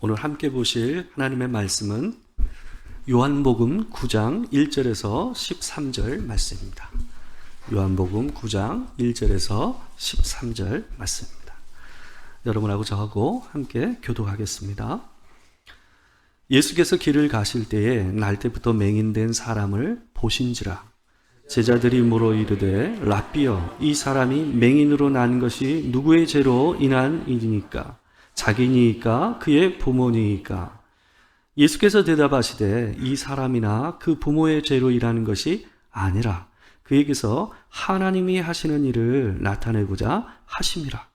오늘 함께 보실 하나님의 말씀은 요한복음 9장 1절에서 13절 말씀입니다. 요한복음 9장 1절에서 13절 말씀입니다. 여러분하고 저하고 함께 교독하겠습니다. 예수께서 길을 가실 때에 날 때부터 맹인된 사람을 보신지라. 제자들이 물어 이르되 랍비여, 이 사람이 맹인으로 난 것이 누구의 죄로 인한 일이니까? 자기니까 그의 부모니까? 예수께서 대답하시되 이 사람이나 그 부모의 죄로 일하는 것이 아니라 그에게서 하나님이 하시는 일을 나타내고자 하심이라.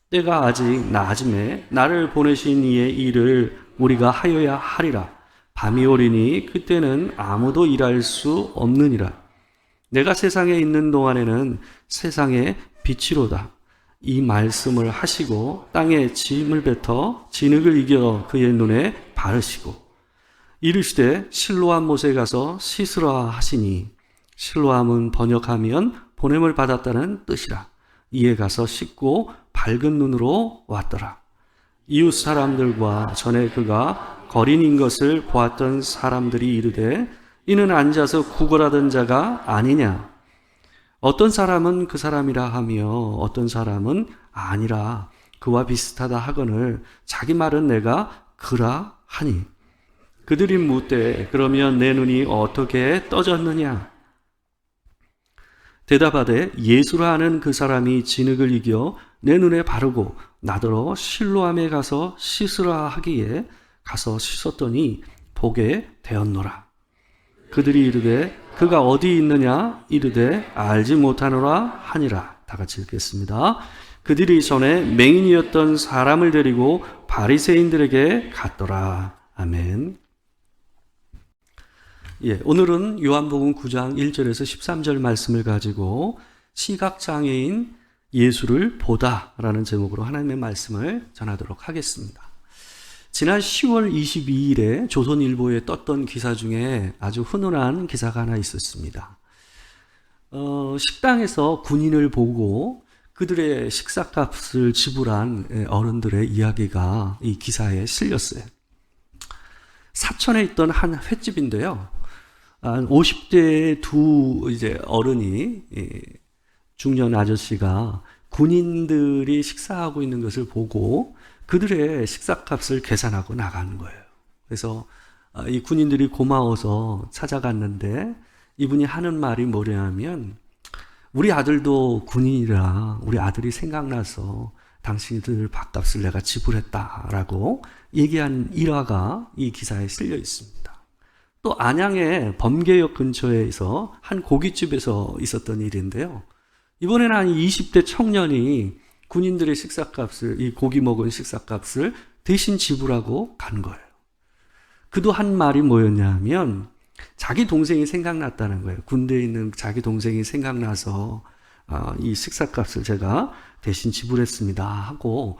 때가 아직 낮음에 나를 보내신 이의 일을 우리가 하여야 하리라. 밤이 오리니 그때는 아무도 일할 수 없느니라. 내가 세상에 있는 동안에는 세상의 빛이로다. 이 말씀을 하시고 땅에 짐을 뱉어 진흙을 이겨 그의 눈에 바르시고 이르시되 실로암 못에 가서 씻으라 하시니, 실로암은 번역하면 보냄을 받았다는 뜻이라. 이에 가서 씻고 밝은 눈으로 왔더라. 이웃 사람들과 전에 그가 거린인 것을 보았던 사람들이 이르되 이는 앉아서 구걸하던 자가 아니냐? 어떤 사람은 그 사람이라 하며 어떤 사람은 아니라 그와 비슷하다 하거늘 자기 말은 내가 그라 하니, 그들이 묻되 그러면 내 눈이 어떻게 떠졌느냐? 대답하되 예수라 하는 그 사람이 진흙을 이겨 내 눈에 바르고 나더러 실로암에 가서 씻으라 하기에 가서 씻었더니 보게 되었노라. 그들이 이르되 그가 어디 있느냐? 이르되 알지 못하노라 하니라. 다 같이 읽겠습니다. 그들이 전에 맹인이었던 사람을 데리고 바리새인들에게 갔더라. 아멘. 오늘은 요한복음 9장 1절에서 13절 말씀을 가지고 시각장애인 예수를 보다라는 제목으로 하나님의 말씀을 전하도록 하겠습니다. 지난 10월 22일에 조선일보에 떴던 기사 중에 아주 훈훈한 기사가 하나 있었습니다. 식당에서 군인을 보고 그들의 식사값을 지불한 어른들의 이야기가 이 기사에 실렸어요. 사천에 있던 한 횟집인데요. 한 50대의 두 어른이, 중년 아저씨가 군인들이 식사하고 있는 것을 보고 그들의 식사값을 계산하고 나가는 거예요. 그래서 이 군인들이 고마워서 찾아갔는데 이분이 하는 말이 뭐냐면, 우리 아들도 군인이라 우리 아들이 생각나서 당신들 밥값을 내가 지불했다라고 얘기한 일화가 이 기사에 실려 있습니다. 또 안양의 범계역 근처에서 한 고깃집에서 있었던 일인데요. 이번에는 한 20대 청년이 군인들의 식사값을, 이 고기 먹은 식사값을 대신 지불하고 간 거예요. 그도 한 말이 뭐였냐면 자기 동생이 생각났다는 거예요. 군대에 있는 자기 동생이 생각나서 이 식사값을 제가 대신 지불했습니다 하고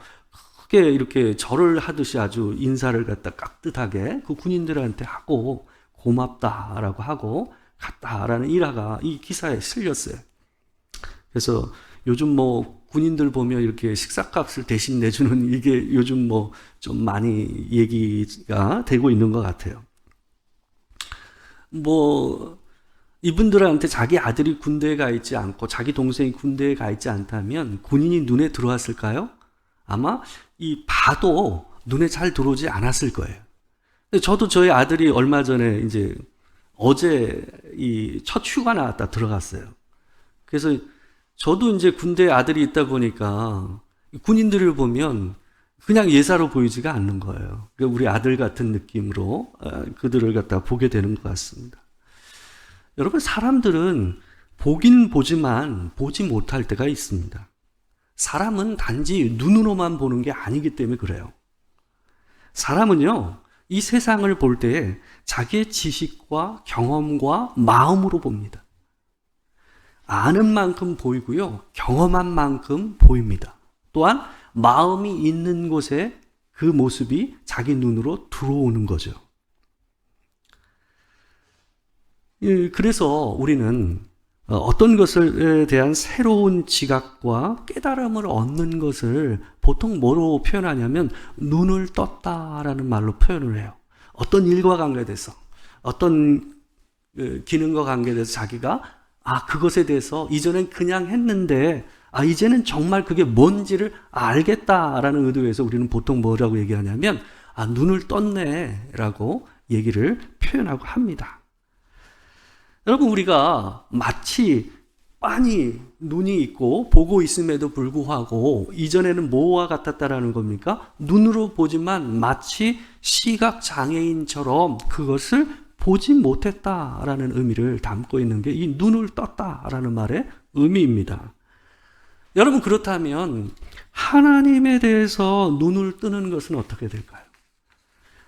크게 이렇게 절을 하듯이 아주 인사를 갖다 깍듯하게 그 군인들한테 하고 고맙다라고 하고 갔다라는 일화가 이 기사에 실렸어요. 그래서 요즘 군인들 보면 이렇게 식사값을 대신 내주는 이게 요즘 좀 많이 얘기가 되고 있는 것 같아요. 이분들한테 자기 아들이 군대에 가 있지 않고 자기 동생이 군대에 가 있지 않다면 군인이 눈에 들어왔을까요? 아마 봐도 눈에 잘 들어오지 않았을 거예요. 저도 저희 아들이 얼마 전에 어제 이 첫 휴가 나왔다 들어갔어요. 그래서 저도 군대에 아들이 있다 보니까 군인들을 보면 그냥 예사로 보이지가 않는 거예요. 우리 아들 같은 느낌으로 그들을 갖다 보게 되는 것 같습니다. 여러분, 사람들은 보긴 보지만 보지 못할 때가 있습니다. 사람은 단지 눈으로만 보는 게 아니기 때문에 그래요. 사람은요, 이 세상을 볼 때 자기의 지식과 경험과 마음으로 봅니다. 아는 만큼 보이고요, 경험한 만큼 보입니다. 또한 마음이 있는 곳에 그 모습이 자기 눈으로 들어오는 거죠. 그래서 우리는 어떤 것에 대한 새로운 지각과 깨달음을 얻는 것을 보통 뭐로 표현하냐면 눈을 떴다라는 말로 표현을 해요. 어떤 일과 관계돼서, 어떤 기능과 관계돼서 자기가 그것에 대해서 이전엔 그냥 했는데 이제는 정말 그게 뭔지를 알겠다라는 의도에서 우리는 보통 뭐라고 얘기하냐면 눈을 떴네 라고 얘기를 표현하고 합니다. 여러분, 우리가 마치 빤히 눈이 있고 보고 있음에도 불구하고 이전에는 뭐와 같았다라는 겁니까? 눈으로 보지만 마치 시각장애인처럼 그것을 보지 못했다라는 의미를 담고 있는 게 이 눈을 떴다라는 말의 의미입니다. 여러분, 그렇다면 하나님에 대해서 눈을 뜨는 것은 어떻게 될까요?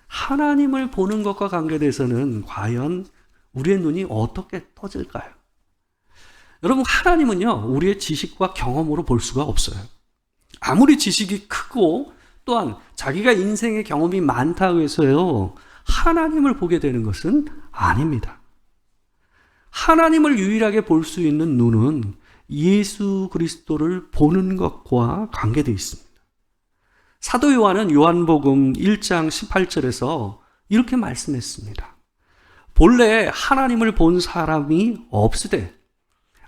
하나님을 보는 것과 관계돼서는 과연 우리의 눈이 어떻게 떠질까요? 여러분, 하나님은요, 우리의 지식과 경험으로 볼 수가 없어요. 아무리 지식이 크고 또한 자기가 인생의 경험이 많다고 해서요, 하나님을 보게 되는 것은 아닙니다. 하나님을 유일하게 볼 수 있는 눈은 예수 그리스도를 보는 것과 관계되어 있습니다. 사도 요한은 요한복음 1장 18절에서 이렇게 말씀했습니다. 본래 하나님을 본 사람이 없으되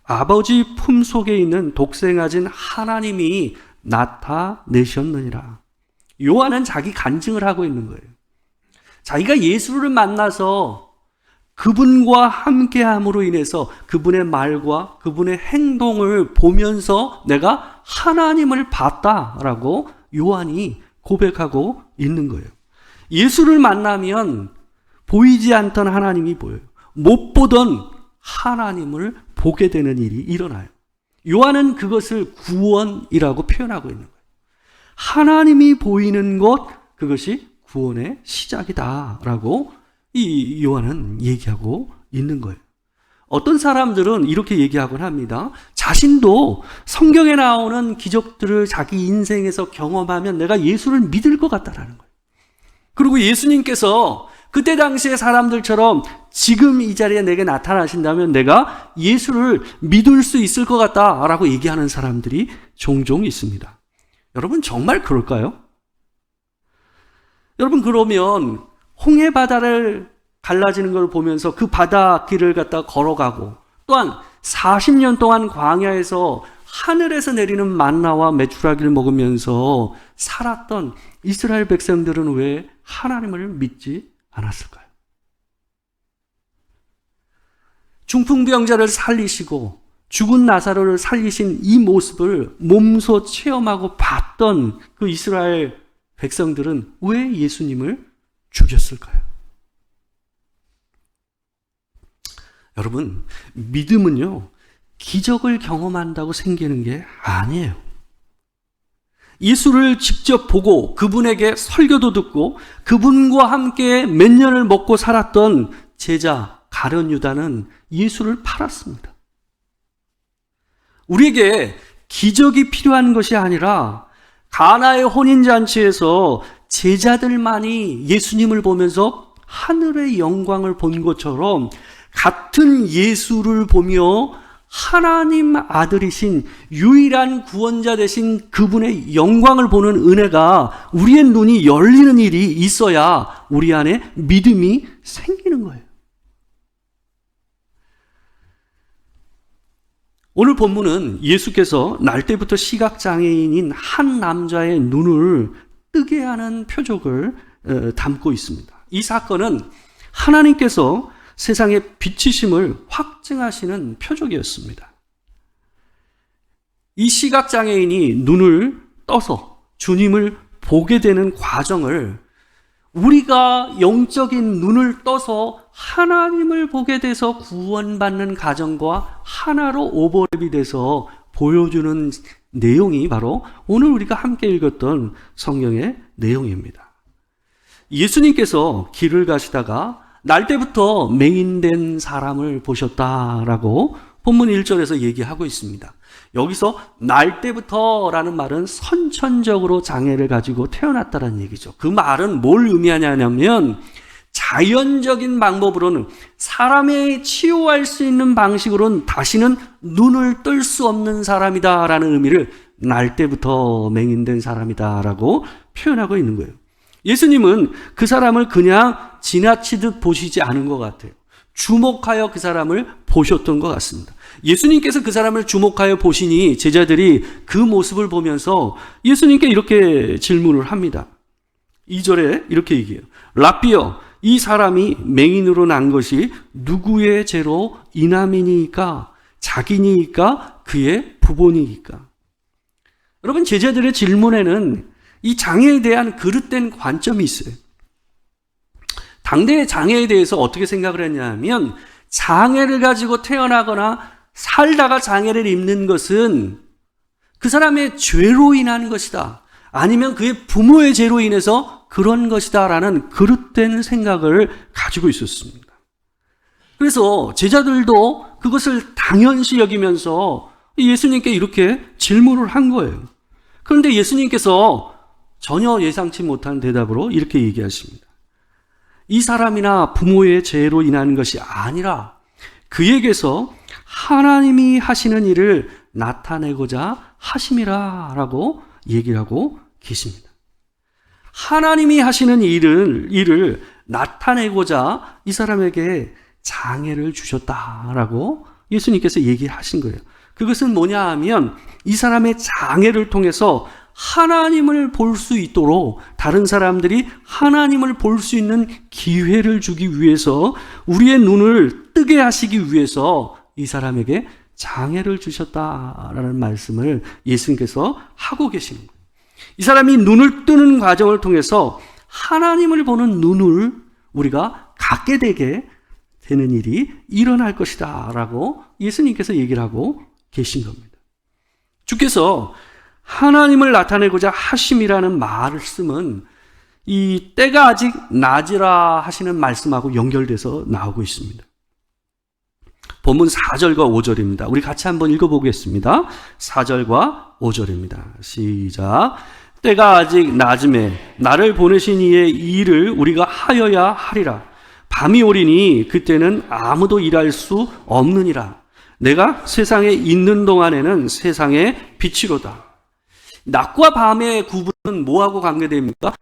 아버지 품속에 있는 독생아진 하나님이 나타내셨느니라. 요한은 자기 간증을 하고 있는 거예요. 자기가 예수를 만나서 그분과 함께함으로 인해서 그분의 말과 그분의 행동을 보면서 내가 하나님을 봤다라고 요한이 고백하고 있는 거예요. 예수를 만나면 보이지 않던 하나님이 보여요. 못 보던 하나님을 보게 되는 일이 일어나요. 요한은 그것을 구원이라고 표현하고 있는 거예요. 하나님이 보이는 것, 그것이 구원의 시작이다라고 이 요한은 얘기하고 있는 거예요. 어떤 사람들은 이렇게 얘기하곤 합니다. 자신도 성경에 나오는 기적들을 자기 인생에서 경험하면 내가 예수를 믿을 것 같다라는 거예요. 그리고 예수님께서 그때 당시의 사람들처럼 지금 이 자리에 내게 나타나신다면 내가 예수를 믿을 수 있을 것 같다라고 얘기하는 사람들이 종종 있습니다. 여러분, 정말 그럴까요? 여러분, 그러면 홍해바다를 갈라지는 걸 보면서 그 바닷길을 갖다 걸어가고 또한 40년 동안 광야에서 하늘에서 내리는 만나와 메추라기를 먹으면서 살았던 이스라엘 백성들은 왜 하나님을 믿지 않았을까요? 중풍병자를 살리시고 죽은 나사로를 살리신 이 모습을 몸소 체험하고 봤던 그 이스라엘 백성들은 왜 예수님을 죽였을까요? 여러분, 믿음은요, 기적을 경험한다고 생기는 게 아니에요. 예수를 직접 보고 그분에게 설교도 듣고 그분과 함께 몇 년을 먹고 살았던 제자 가룟 유다는 예수를 팔았습니다. 우리에게 기적이 필요한 것이 아니라 가나의 혼인잔치에서 제자들만이 예수님을 보면서 하늘의 영광을 본 것처럼 같은 예수를 보며 하나님 아들이신 유일한 구원자 되신 그분의 영광을 보는 은혜가 우리의 눈이 열리는 일이 있어야 우리 안에 믿음이 생기는 거예요. 오늘 본문은 예수께서 날 때부터 시각장애인인 한 남자의 눈을 뜨게 하는 표적을 담고 있습니다. 이 사건은 하나님께서 세상의 빛이심을 확증하시는 표적이었습니다. 이 시각장애인이 눈을 떠서 주님을 보게 되는 과정을 우리가 영적인 눈을 떠서 하나님을 보게 돼서 구원받는 과정과 하나로 오버랩이 돼서 보여주는 내용이 바로 오늘 우리가 함께 읽었던 성경의 내용입니다. 예수님께서 길을 가시다가 날 때부터 맹인된 사람을 보셨다라고 본문 1절에서 얘기하고 있습니다. 여기서 날 때부터라는 말은 선천적으로 장애를 가지고 태어났다는 얘기죠. 그 말은 뭘 의미하냐면 자연적인 방법으로는, 사람의 치유할 수 있는 방식으로는 다시는 눈을 뜰 수 없는 사람이다라는 의미를, 날 때부터 맹인된 사람이다라고 표현하고 있는 거예요. 예수님은 그 사람을 그냥 지나치듯 보시지 않은 것 같아요. 주목하여 그 사람을 보셨던 것 같습니다. 예수님께서 그 사람을 주목하여 보시니 제자들이 그 모습을 보면서 예수님께 이렇게 질문을 합니다. 2절에 이렇게 얘기해요. 라삐여, 이 사람이 맹인으로 난 것이 누구의 죄로 인함이니까? 자기니까? 그의 부본이니까? 여러분, 제자들의 질문에는 이 장애에 대한 그릇된 관점이 있어요. 당대의 장애에 대해서 어떻게 생각을 했냐면, 장애를 가지고 태어나거나 살다가 장애를 입는 것은 그 사람의 죄로 인한 것이다, 아니면 그의 부모의 죄로 인해서 그런 것이다 라는 그릇된 생각을 가지고 있었습니다. 그래서 제자들도 그것을 당연시 여기면서 예수님께 이렇게 질문을 한 거예요. 그런데 예수님께서 전혀 예상치 못한 대답으로 이렇게 얘기하십니다. 이 사람이나 부모의 죄로 인한 것이 아니라 그에게서 하나님이 하시는 일을 나타내고자 하심이라 라고 얘기를 하고 계십니다. 하나님이 하시는 일을 나타내고자 이 사람에게 장애를 주셨다라고 예수님께서 얘기하신 거예요. 그것은 뭐냐 하면, 이 사람의 장애를 통해서 하나님을 볼 수 있도록, 다른 사람들이 하나님을 볼 수 있는 기회를 주기 위해서, 우리의 눈을 뜨게 하시기 위해서 이 사람에게 장애를 주셨다라는 말씀을 예수님께서 하고 계시는 거예요. 이 사람이 눈을 뜨는 과정을 통해서 하나님을 보는 눈을 우리가 갖게 되게 되는 일이 일어날 것이다 라고 예수님께서 얘기를 하고 계신 겁니다. 주께서 하나님을 나타내고자 하심이라는 말씀은 이 때가 아직 낮이라 하시는 말씀하고 연결돼서 나오고 있습니다. 본문 4절과 5절입니다. 우리 같이 한번 읽어보겠습니다. 4절과 5절입니다. 시작. 때가 아직 낮음에 나를 보내신 이의 일을 우리가 하여야 하리라. 밤이 오리니 그때는 아무도 일할 수 없느니라. 내가 세상에 있는 동안에는 세상의 빛이로다. 낮과 밤의 구분은 뭐하고 관계됩니까?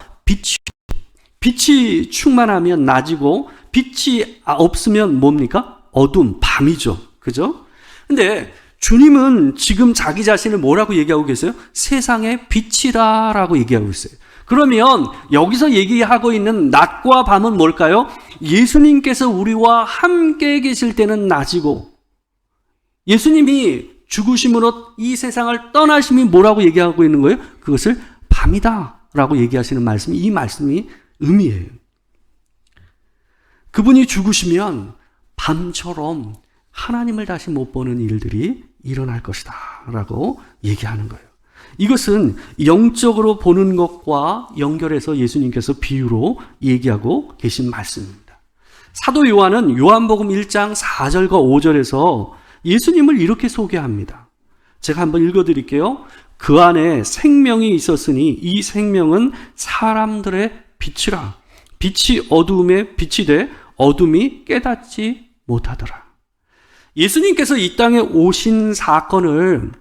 빛이 충만하면 낮이고, 빛이 없으면 뭡니까? 어둠, 밤이죠. 그죠? 근데 주님은 지금 자기 자신을 뭐라고 얘기하고 계세요? 세상의 빛이다라고 얘기하고 있어요. 그러면 여기서 얘기하고 있는 낮과 밤은 뭘까요? 예수님께서 우리와 함께 계실 때는 낮이고, 예수님이 죽으심으로 이 세상을 떠나심이 뭐라고 얘기하고 있는 거예요? 그것을 밤이다라고 얘기하시는 말씀이, 이 말씀이 의미예요. 그분이 죽으시면 밤처럼 하나님을 다시 못 보는 일들이 일어날 것이다 라고 얘기하는 거예요. 이것은 영적으로 보는 것과 연결해서 예수님께서 비유로 얘기하고 계신 말씀입니다. 사도 요한은 요한복음 1장 4절과 5절에서 예수님을 이렇게 소개합니다. 제가 한번 읽어드릴게요. 그 안에 생명이 있었으니 이 생명은 사람들의 빛이라. 빛이 어두움에 빛이 돼 어둠이 깨닫지 못하더라. 예수님께서 이 땅에 오신 사건을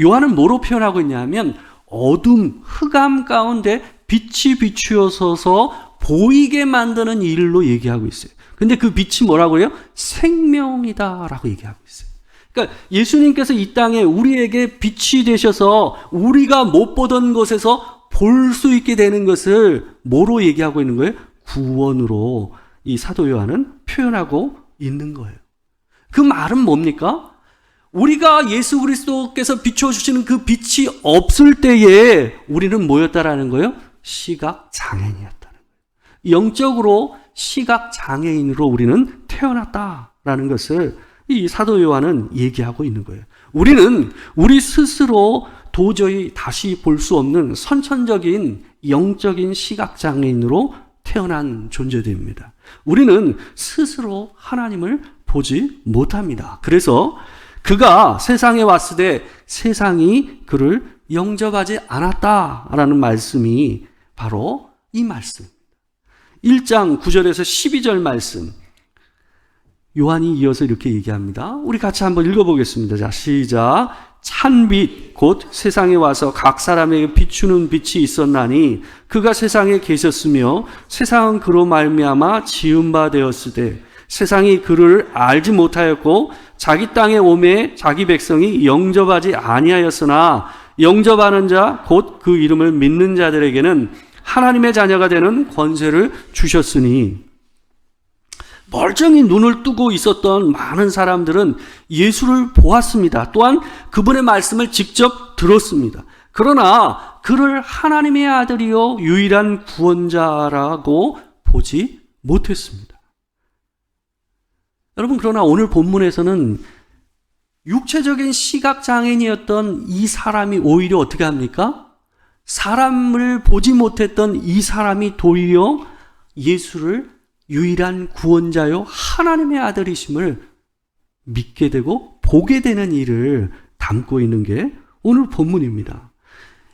요한은 뭐로 표현하고 있냐면, 어둠, 흑암 가운데 빛이 비추어서서 보이게 만드는 일로 얘기하고 있어요. 근데 그 빛이 뭐라고 해요? 생명이다라고 얘기하고 있어요. 그러니까 예수님께서 이 땅에 우리에게 빛이 되셔서 우리가 못 보던 곳에서 볼 수 있게 되는 것을 뭐로 얘기하고 있는 거예요? 구원으로 이 사도 요한은 표현하고 있는 거예요. 그 말은 뭡니까? 우리가 예수 그리스도께서 비춰주시는 그 빛이 없을 때에 우리는 뭐였다라는 거예요? 시각장애인이었다는 거예요. 영적으로 시각장애인으로 우리는 태어났다라는 것을 이 사도 요한은 얘기하고 있는 거예요. 우리는 우리 스스로 도저히 다시 볼 수 없는 선천적인 영적인 시각장애인으로 태어난 존재들입니다. 우리는 스스로 하나님을 보지 못합니다. 그래서 그가 세상에 왔을 때 세상이 그를 영접하지 않았다라는 말씀이 바로 이 말씀입니다. 1장 9절에서 12절 말씀, 요한이 이어서 이렇게 얘기합니다. 우리 같이 한번 읽어보겠습니다. 자, 시작. 찬빛 곧 세상에 와서 각 사람에게 비추는 빛이 있었나니 그가 세상에 계셨으며 세상은 그로 말미암아 지은 바 되었으되 세상이 그를 알지 못하였고 자기 땅에 오매 자기 백성이 영접하지 아니하였으나 영접하는 자 곧 그 이름을 믿는 자들에게는 하나님의 자녀가 되는 권세를 주셨으니. 멀쩡히 눈을 뜨고 있었던 많은 사람들은 예수를 보았습니다. 또한 그분의 말씀을 직접 들었습니다. 그러나 그를 하나님의 아들이요 유일한 구원자라고 보지 못했습니다. 여러분, 그러나 오늘 본문에서는 육체적인 시각장애인이었던 이 사람이 오히려 어떻게 합니까? 사람을 보지 못했던 이 사람이 도리어 예수를 유일한 구원자요 하나님의 아들이심을 믿게 되고 보게 되는 일을 담고 있는 게 오늘 본문입니다.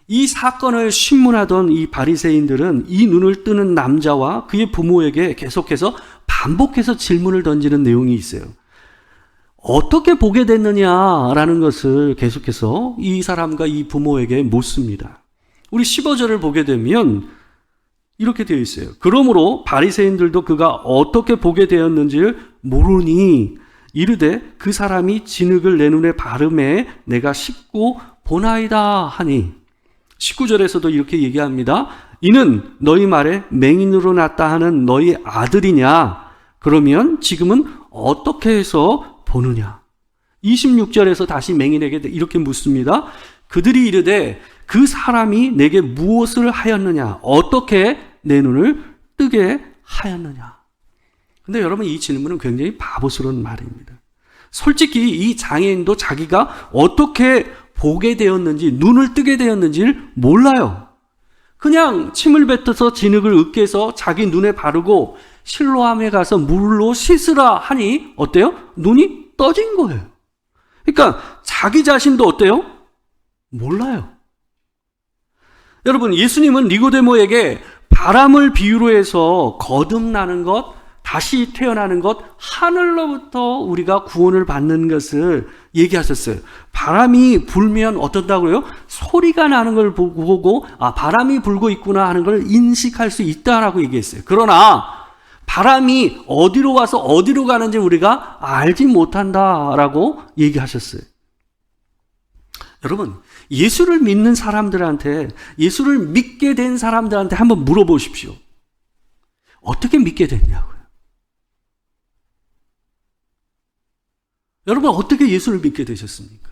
이 사건을 신문하던 이 바리새인들은 이 눈을 뜨는 남자와 그의 부모에게 계속해서 반복해서 질문을 던지는 내용이 있어요. 어떻게 보게 됐느냐라는 것을 계속해서 이 사람과 이 부모에게 묻습니다. 우리 15절을 보게 되면 이렇게 되어 있어요. 그러므로 바리새인들도 그가 어떻게 보게 되었는지를 모르니 이르되 그 사람이 진흙을 내 눈에 바르매 내가 씻고 보나이다 하니. 19절에서도 이렇게 얘기합니다. 이는 너희 말에 맹인으로 났다 하는 너희 아들이냐? 그러면 지금은 어떻게 해서 보느냐? 26절에서 다시 맹인에게 이렇게 묻습니다. 그들이 이르되 그 사람이 내게 무엇을 하였느냐? 어떻게 내 눈을 뜨게 하였느냐? 근데 여러분, 이 질문은 굉장히 바보스러운 말입니다. 솔직히 이 장애인도 자기가 어떻게 보게 되었는지, 눈을 뜨게 되었는지를 몰라요. 그냥 침을 뱉어서 진흙을 으깨서 자기 눈에 바르고 실로암에 가서 물로 씻으라 하니 어때요? 눈이 떠진 거예요. 그러니까 자기 자신도 어때요? 몰라요. 여러분, 예수님은 니고데모에게 바람을 비유로 해서 거듭나는 것, 다시 태어나는 것, 하늘로부터 우리가 구원을 받는 것을 얘기하셨어요. 바람이 불면 어떻다고요? 소리가 나는 걸 보고 바람이 불고 있구나 하는 걸 인식할 수 있다라고 얘기했어요. 그러나 바람이 어디로 와서 어디로 가는지 우리가 알지 못한다라고 얘기하셨어요. 여러분, 예수를 믿는 사람들한테, 예수를 믿게 된 사람들한테 한번 물어보십시오. 어떻게 믿게 됐냐고요. 여러분, 어떻게 예수를 믿게 되셨습니까?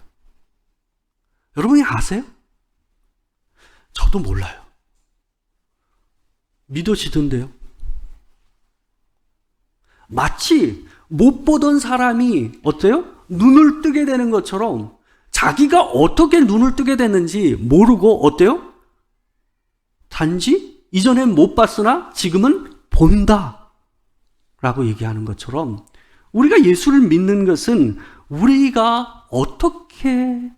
여러분이 아세요? 저도 몰라요. 믿어지던데요. 마치 못 보던 사람이 어때요? 눈을 뜨게 되는 것처럼 자기가 어떻게 눈을 뜨게 됐는지 모르고 어때요? 단지 이전엔 못 봤으나 지금은 본다 라고 얘기하는 것처럼 우리가 예수를 믿는 것은 우리가 어떻게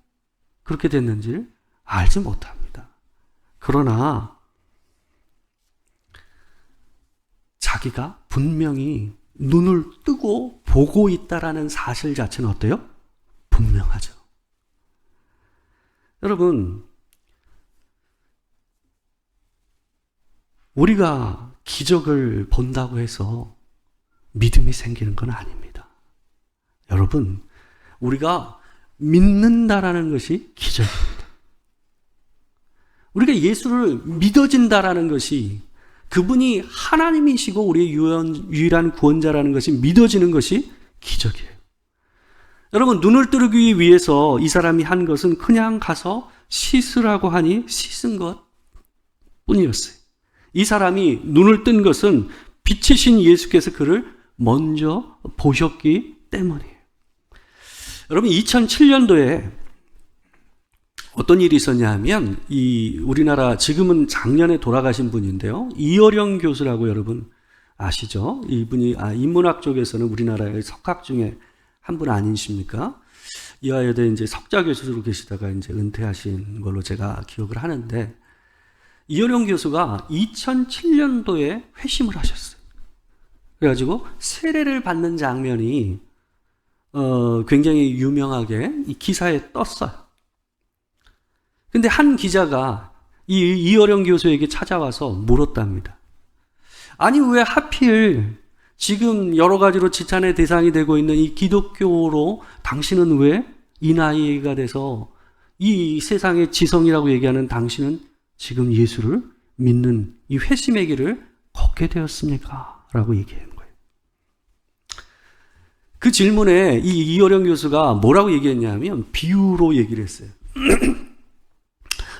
그렇게 됐는지를 알지 못합니다. 그러나 자기가 분명히 눈을 뜨고 보고 있다라는 사실 자체는 어때요? 분명하죠. 여러분, 우리가 기적을 본다고 해서 믿음이 생기는 건 아닙니다. 여러분, 우리가 믿는다라는 것이 기적입니다. 우리가 예수를 믿어진다라는 것이, 그분이 하나님이시고 우리의 유일한 구원자라는 것이 믿어지는 것이 기적이에요. 여러분, 눈을 뜨기 위해서 이 사람이 한 것은 그냥 가서 씻으라고 하니 씻은 것 뿐이었어요. 이 사람이 눈을 뜬 것은 빛이신 예수께서 그를 먼저 보셨기 때문이에요. 여러분, 2007년도에 어떤 일이 있었냐 하면, 이 우리나라 지금은 작년에 돌아가신 분인데요, 이어령 교수라고 여러분 아시죠? 이분이 인문학 쪽에서는 우리나라의 석학 중에 한 분 아니십니까? 이화여대 이제 석좌 교수로 계시다가 이제 은퇴하신 걸로 제가 기억을 하는데, 이어령 교수가 2007년도에 회심을 하셨어요. 그래가지고 세례를 받는 장면이 굉장히 유명하게 이 기사에 떴어요. 근데 한 기자가 이 이어령 교수에게 찾아와서 물었답니다. 아니, 왜 하필 지금 여러 가지로 지탄의 대상이 되고 있는 이 기독교로 당신은 왜 이 나이가 돼서 이 세상의 지성이라고 얘기하는 당신은 지금 예수를 믿는 이 회심의 길을 걷게 되었습니까? 라고 얘기하는 거예요. 그 질문에 이 이어령 교수가 뭐라고 얘기했냐면 비유로 얘기를 했어요.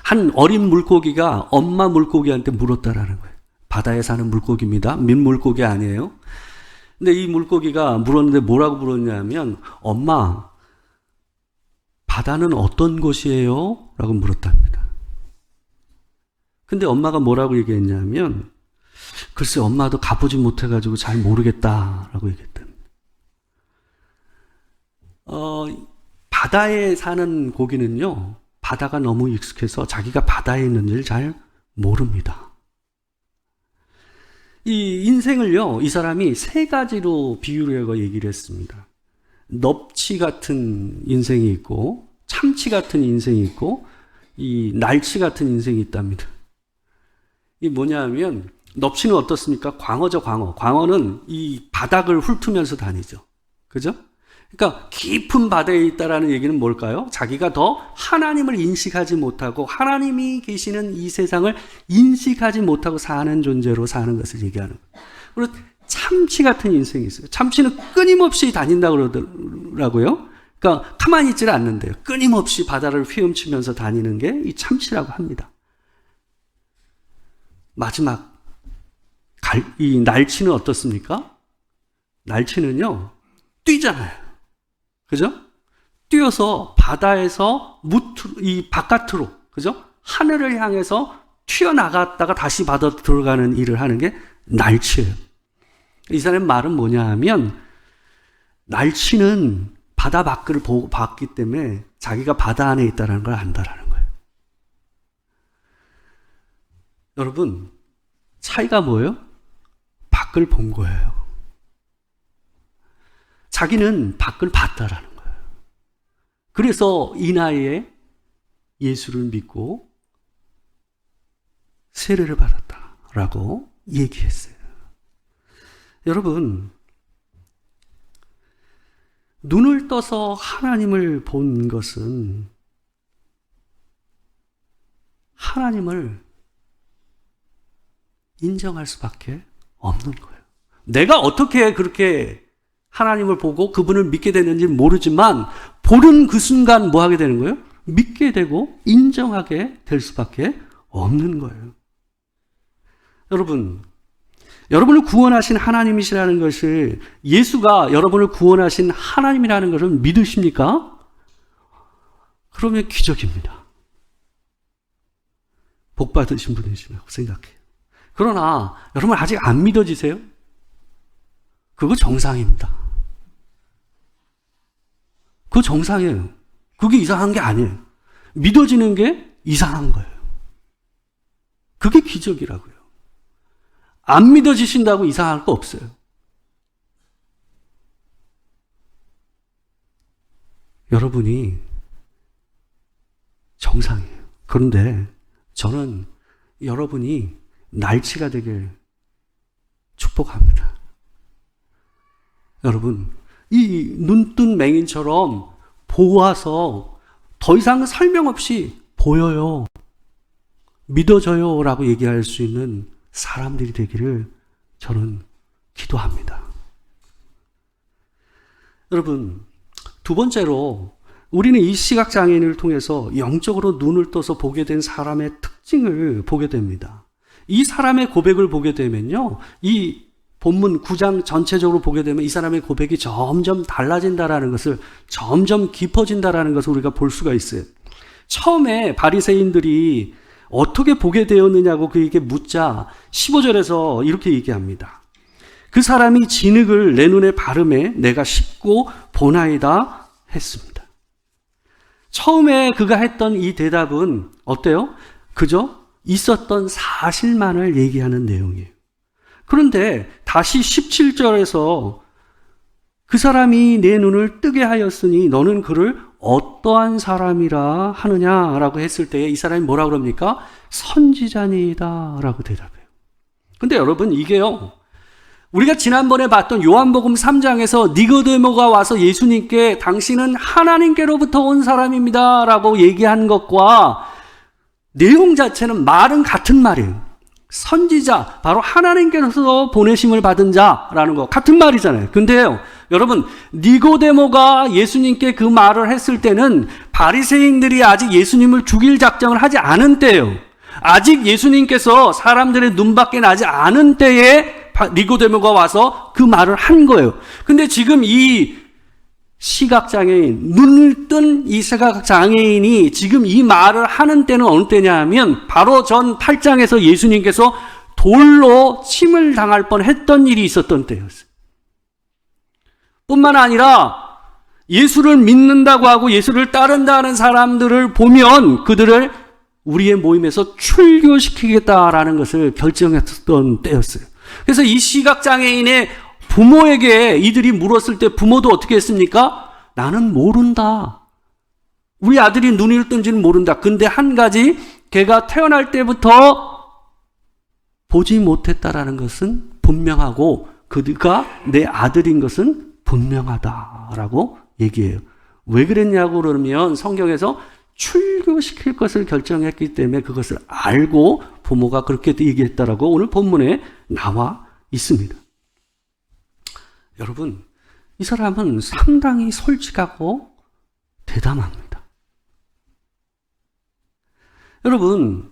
한 어린 물고기가 엄마 물고기한테 물었다라는 거예요. 바다에 사는 물고기입니다. 민물고기 아니에요. 근데 이 물고기가 물었는데 뭐라고 물었냐면 엄마, 바다는 어떤 곳이에요? 라고 물었답니다. 근데 엄마가 뭐라고 얘기했냐면 글쎄 엄마도 가보지 못해가지고 잘 모르겠다라고 얘기했답니다. 바다에 사는 고기는요, 바다가 너무 익숙해서 자기가 바다에 있는지를 잘 모릅니다. 이 인생을요, 이 사람이 세 가지로 비유를 얘기를 했습니다. 넙치 같은 인생이 있고, 참치 같은 인생이 있고, 이 날치 같은 인생이 있답니다. 이게 뭐냐 하면, 넙치는 어떻습니까? 광어죠, 광어. 광어는 이 바닥을 훑으면서 다니죠. 그죠? 그러니까 깊은 바다에 있다라는 얘기는 뭘까요? 자기가 더 하나님을 인식하지 못하고 하나님이 계시는 이 세상을 인식하지 못하고 사는 존재로 사는 것을 얘기하는 거예요. 그리고 참치 같은 인생이 있어요. 참치는 끊임없이 다닌다고 그러더라고요. 그러니까 가만히 있지를 않는데요. 끊임없이 바다를 휘엄치면서 다니는 게 이 참치라고 합니다. 마지막 이 날치는 어떻습니까? 날치는요, 뛰잖아요. 그죠? 뛰어서 바다에서 이 바깥으로, 그죠? 하늘을 향해서 튀어나갔다가 다시 바다 들어가는 일을 하는 게 날치예요. 이 사람의 말은 뭐냐 하면, 날치는 바다 밖을 봤기 때문에 자기가 바다 안에 있다는 걸 안다라는 거예요. 여러분, 차이가 뭐예요? 밖을 본 거예요. 자기는 밖을 봤다라는 거예요. 그래서 이 나이에 예수를 믿고 세례를 받았다라고 얘기했어요. 여러분, 눈을 떠서 하나님을 본 것은 하나님을 인정할 수밖에 없는 거예요. 내가 어떻게 그렇게 하나님을 보고 그분을 믿게 되는지 모르지만 보는 그 순간 뭐 하게 되는 거예요? 믿게 되고 인정하게 될 수밖에 없는 거예요. 여러분, 여러분을 구원하신 하나님이시라는 것을, 예수가 여러분을 구원하신 하나님이라는 것을 믿으십니까? 그러면 기적입니다. 복 받으신 분이시라고 생각해요. 그러나 여러분 아직 안 믿어지세요? 그거 정상입니다. 그거 정상이에요. 그게 이상한 게 아니에요. 믿어지는 게 이상한 거예요. 그게 기적이라고요. 안 믿어지신다고 이상할 거 없어요. 여러분이 정상이에요. 그런데 저는 여러분이 날치가 되길 축복합니다. 여러분, 이 눈뜬 맹인처럼 보아서 더 이상 설명 없이 보여요, 믿어져요 라고 얘기할 수 있는 사람들이 되기를 저는 기도합니다. 여러분, 두 번째로 우리는 이 시각장애인을 통해서 영적으로 눈을 떠서 보게 된 사람의 특징을 보게 됩니다. 이 사람의 고백을 보게 되면요, 이 본문 9장 전체적으로 보게 되면 이 사람의 고백이 점점 달라진다라는 것을, 점점 깊어진다라는 것을 우리가 볼 수가 있어요. 처음에 바리새인들이 어떻게 보게 되었느냐고 그에게 묻자 15절에서 이렇게 얘기합니다. 그 사람이 진흙을 내 눈에 바르매 내가 씹고 보나이다 했습니다. 처음에 그가 했던 이 대답은 어때요? 그저 있었던 사실만을 얘기하는 내용이에요. 그런데 다시 17절에서 그 사람이 내 눈을 뜨게 하였으니 너는 그를 어떠한 사람이라 하느냐라고 했을 때에 이 사람이 뭐라 그럽니까? 선지자니이다 라고 대답해요. 근데 여러분, 이게요, 우리가 지난번에 봤던 요한복음 3장에서 니고데모가 와서 예수님께 당신은 하나님께로부터 온 사람입니다 라고 얘기한 것과 내용 자체는 말은 같은 말이에요. 선지자, 바로 하나님께서 보내심을 받은 자라는 거 같은 말이잖아요. 근데요, 여러분, 니고데모가 예수님께 그 말을 했을 때는 바리새인들이 아직 예수님을 죽일 작정을 하지 않은 때예요. 아직 예수님께서 사람들의 눈밖에 나지 않은 때에 니고데모가 와서 그 말을 한 거예요. 근데 지금 이 시각장애인, 눈을 뜬 이 시각장애인이 지금 이 말을 하는 때는 어느 때냐 하면 바로 전 8장에서 예수님께서 돌로 침을 당할 뻔했던 일이 있었던 때였어요. 뿐만 아니라 예수를 믿는다고 하고 예수를 따른다는 사람들을 보면 그들을 우리의 모임에서 출교시키겠다라는 것을 결정했던 때였어요. 그래서 이 시각장애인의 부모에게 이들이 물었을 때 부모도 어떻게 했습니까? 나는 모른다. 우리 아들이 눈을 뜬지는 모른다. 근데 한 가지, 걔가 태어날 때부터 보지 못했다라는 것은 분명하고 그가 내 아들인 것은 분명하다라고 얘기해요. 왜 그랬냐고 그러면 성경에서 출교시킬 것을 결정했기 때문에 그것을 알고 부모가 그렇게 얘기했다라고 오늘 본문에 나와 있습니다. 여러분, 이 사람은 상당히 솔직하고 대담합니다. 여러분,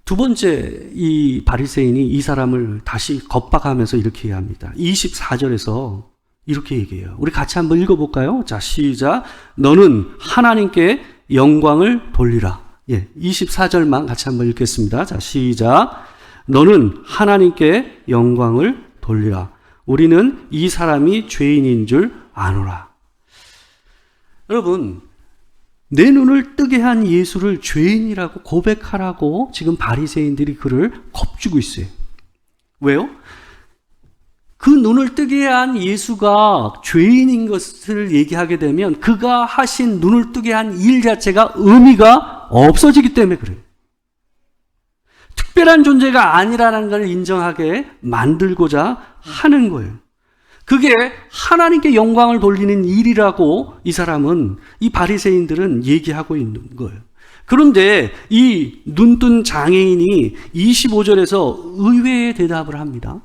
두 번째 이 바리새인이 이 사람을 다시 겁박하면서 이렇게 얘기합니다. 24절에서 이렇게 얘기해요. 우리 같이 한번 읽어볼까요? 자, 시작. 너는 하나님께 영광을 돌리라. 24절만 같이 한번 읽겠습니다. 자, 시작. 너는 하나님께 영광을 돌리라. 우리는 이 사람이 죄인인 줄 아노라. 여러분, 내 눈을 뜨게 한 예수를 죄인이라고 고백하라고 지금 바리새인들이 그를 겁주고 있어요. 왜요? 그 눈을 뜨게 한 예수가 죄인인 것을 얘기하게 되면 그가 하신 눈을 뜨게 한 일 자체가 의미가 없어지기 때문에 그래요. 특별한 존재가 아니라는 걸 인정하게 만들고자 하는 거예요. 그게 하나님께 영광을 돌리는 일이라고 이 사람은, 이 바리새인들은 얘기하고 있는 거예요. 그런데 이 눈뜬 장애인이 25절에서 의외의 대답을 합니다.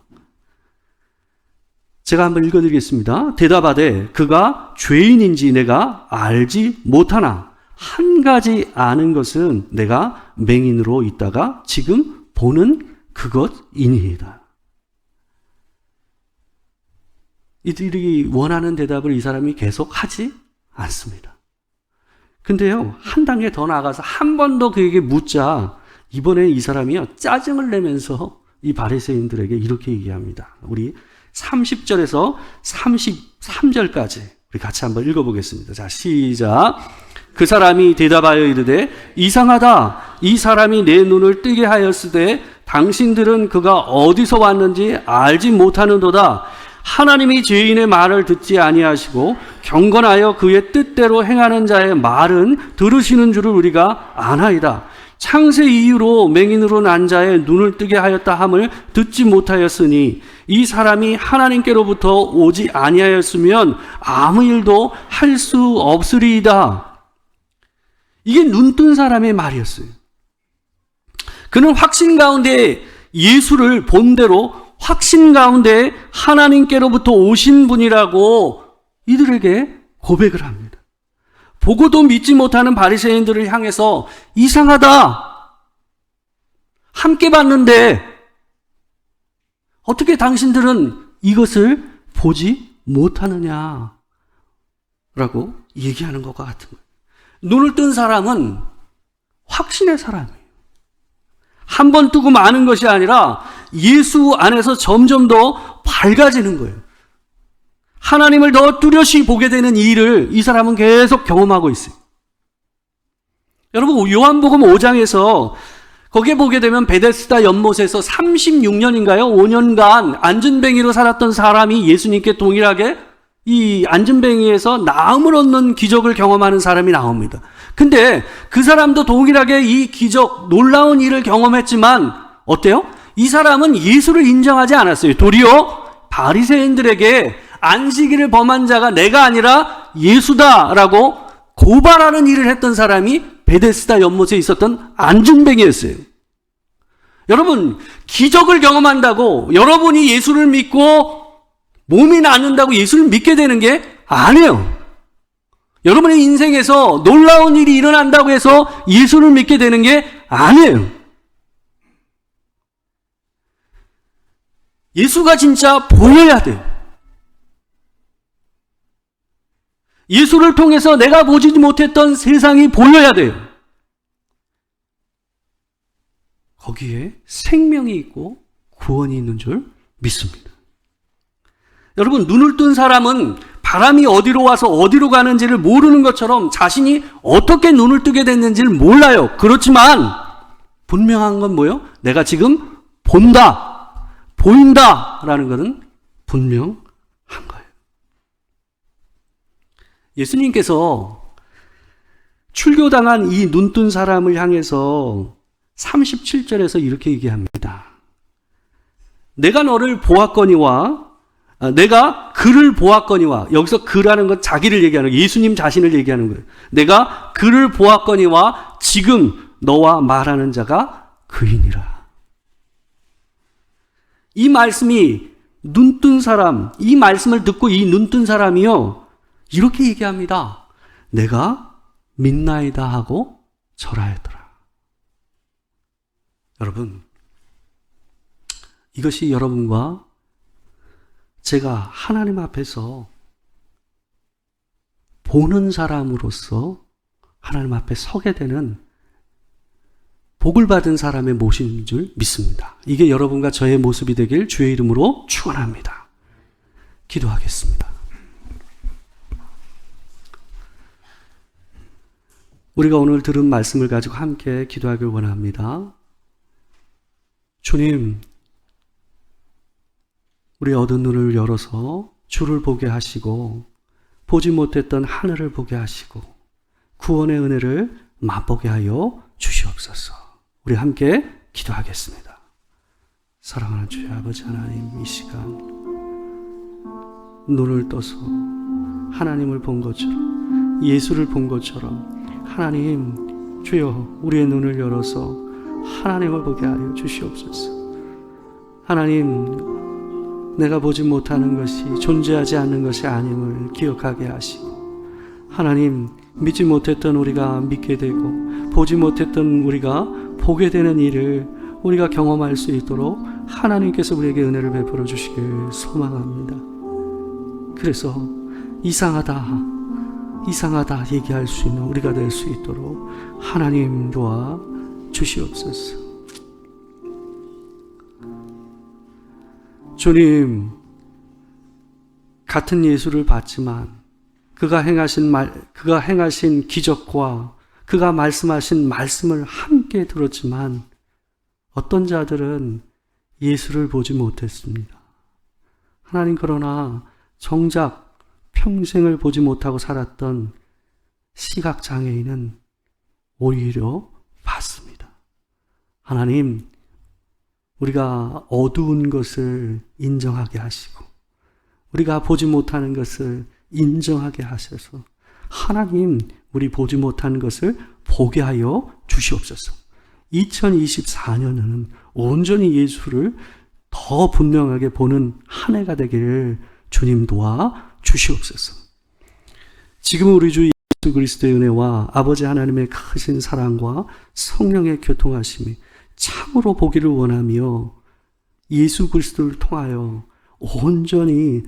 제가 한번 읽어드리겠습니다. 대답하되 그가 죄인인지 내가 알지 못하나 한 가지 아는 것은 내가 맹인으로 있다가 지금 보는 그것이니이다. 이들이 원하는 대답을 이 사람이 계속 하지 않습니다. 근데요, 한 단계 더 나아가서 한 번 더 그에게 묻자 이번에 이 사람이요 짜증을 내면서 이 바리새인들에게 이렇게 얘기합니다. 우리 30절에서 33절까지 우리 같이 한번 읽어보겠습니다. 자, 시작. 그 사람이 대답하여 이르되 이상하다. 이 사람이 내 눈을 뜨게 하였으되 당신들은 그가 어디서 왔는지 알지 못하는도다. 하나님이 죄인의 말을 듣지 아니하시고 경건하여 그의 뜻대로 행하는 자의 말은 들으시는 줄을 우리가 아나이다. 창세 이후로 맹인으로 난 자의 눈을 뜨게 하였다 함을 듣지 못하였으니 이 사람이 하나님께로부터 오지 아니하였으면 아무 일도 할 수 없으리이다. 이게 눈뜬 사람의 말이었어요. 그는 확신 가운데 예수를 본대로 확신 가운데 하나님께로부터 오신 분이라고 이들에게 고백을 합니다. 보고도 믿지 못하는 바리새인들을 향해서 이상하다. 함께 봤는데 어떻게 당신들은 이것을 보지 못하느냐라고 얘기하는 것과 같은 거예요. 눈을 뜬 사람은 확신의 사람이에요. 한 번 뜨고 마는 것이 아니라 예수 안에서 점점 더 밝아지는 거예요. 하나님을 더 뚜렷이 보게 되는 일을 이 사람은 계속 경험하고 있어요. 여러분, 요한복음 5장에서 거기에 보게 되면 베데스다 연못에서 36년인가요? 5년간 안전뱅이로 살았던 사람이 예수님께 동일하게 이 안전뱅이에서 나음을 얻는 기적을 경험하는 사람이 나옵니다. 근데 그 사람도 동일하게 이 기적, 놀라운 일을 경험했지만 어때요? 이 사람은 예수를 인정하지 않았어요. 도리어 바리새인들에게 안식일을 범한 자가 내가 아니라 예수다라고 고발하는 일을 했던 사람이 베데스다 연못에 있었던 안전뱅이였어요. 여러분, 기적을 경험한다고 여러분이 예수를 믿고 몸이 낫는다고 예수를 믿게 되는 게 아니에요. 여러분의 인생에서 놀라운 일이 일어난다고 해서 예수를 믿게 되는 게 아니에요. 예수가 진짜 보여야 돼요. 예수를 통해서 내가 보지 못했던 세상이 보여야 돼요. 거기에 생명이 있고 구원이 있는 줄 믿습니다. 여러분, 눈을 뜬 사람은 바람이 어디로 와서 어디로 가는지를 모르는 것처럼 자신이 어떻게 눈을 뜨게 됐는지를 몰라요. 그렇지만 분명한 건 뭐예요? 내가 지금 본다, 보인다라는 것은 분명한 거예요. 예수님께서 출교당한 이 눈뜬 사람을 향해서 37절에서 이렇게 얘기합니다. 내가 너를 보았거니와 내가 그를 보았거니와, 여기서 그라는 건 자기를 얘기하는 거예요. 예수님 자신을 얘기하는 거예요. 내가 그를 보았거니와 지금 너와 말하는 자가 그이니라. 이 말씀이 눈뜬 사람, 이 말씀을 듣고 이 눈뜬 사람이요 이렇게 얘기합니다. 내가 믿나이다 하고 절하였더라. 여러분, 이것이 여러분과 제가 하나님 앞에서 보는 사람으로서 하나님 앞에 서게 되는 복을 받은 사람의 모습인 줄 믿습니다. 이게 여러분과 저의 모습이 되길 주의 이름으로 축원합니다. 기도하겠습니다. 우리가 오늘 들은 말씀을 가지고 함께 기도하길 원합니다. 주님, 우리 얻은 눈을 열어서 주를 보게 하시고 보지 못했던 하늘을 보게 하시고 구원의 은혜를 맛보게 하여 주시옵소서. 우리 함께 기도하겠습니다. 사랑하는 주의 아버지 하나님, 이 시간 눈을 떠서 하나님을 본 것처럼, 예수를 본 것처럼 하나님, 주여 우리의 눈을 열어서 하나님을 보게 하여 주시옵소서. 하나님, 내가 보지 못하는 것이 존재하지 않는 것이 아님을 기억하게 하시고, 하나님, 믿지 못했던 우리가 믿게 되고 보지 못했던 우리가 보게 되는 일을 우리가 경험할 수 있도록 하나님께서 우리에게 은혜를 베풀어 주시길 소망합니다. 그래서 이상하다 얘기할 수 있는 우리가 될 수 있도록 하나님 도와 주시옵소서. 주님, 같은 예수를 봤지만 그가 행하신 기적과 그가 말씀하신 말씀을 함께 들었지만 어떤 자들은 예수를 보지 못했습니다. 하나님, 그러나 정작 평생을 보지 못하고 살았던 시각장애인은 오히려 봤습니다. 하나님, 우리가 어두운 것을 인정하게 하시고 우리가 보지 못하는 것을 인정하게 하셔서 하나님, 우리 보지 못하는 것을 보게 하여 주시옵소서. 2024년은 온전히 예수를 더 분명하게 보는 한 해가 되기를 주님 도와 주시옵소서. 지금 우리 주 예수 그리스도의 은혜와 아버지 하나님의 크신 사랑과 성령의 교통하심이 참으로 보기를 원하며 예수 그리스도를 통하여 온전히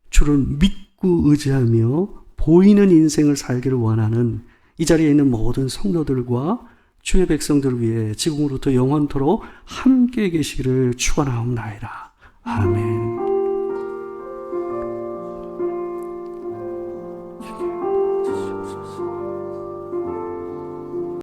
주를 믿고 의지하며 보이는 인생을 살기를 원하는 이 자리에 있는 모든 성도들과 주의 백성들을 위해 지금으로부터 영원토록 함께 계시기를 축원하옵나이다. 아멘.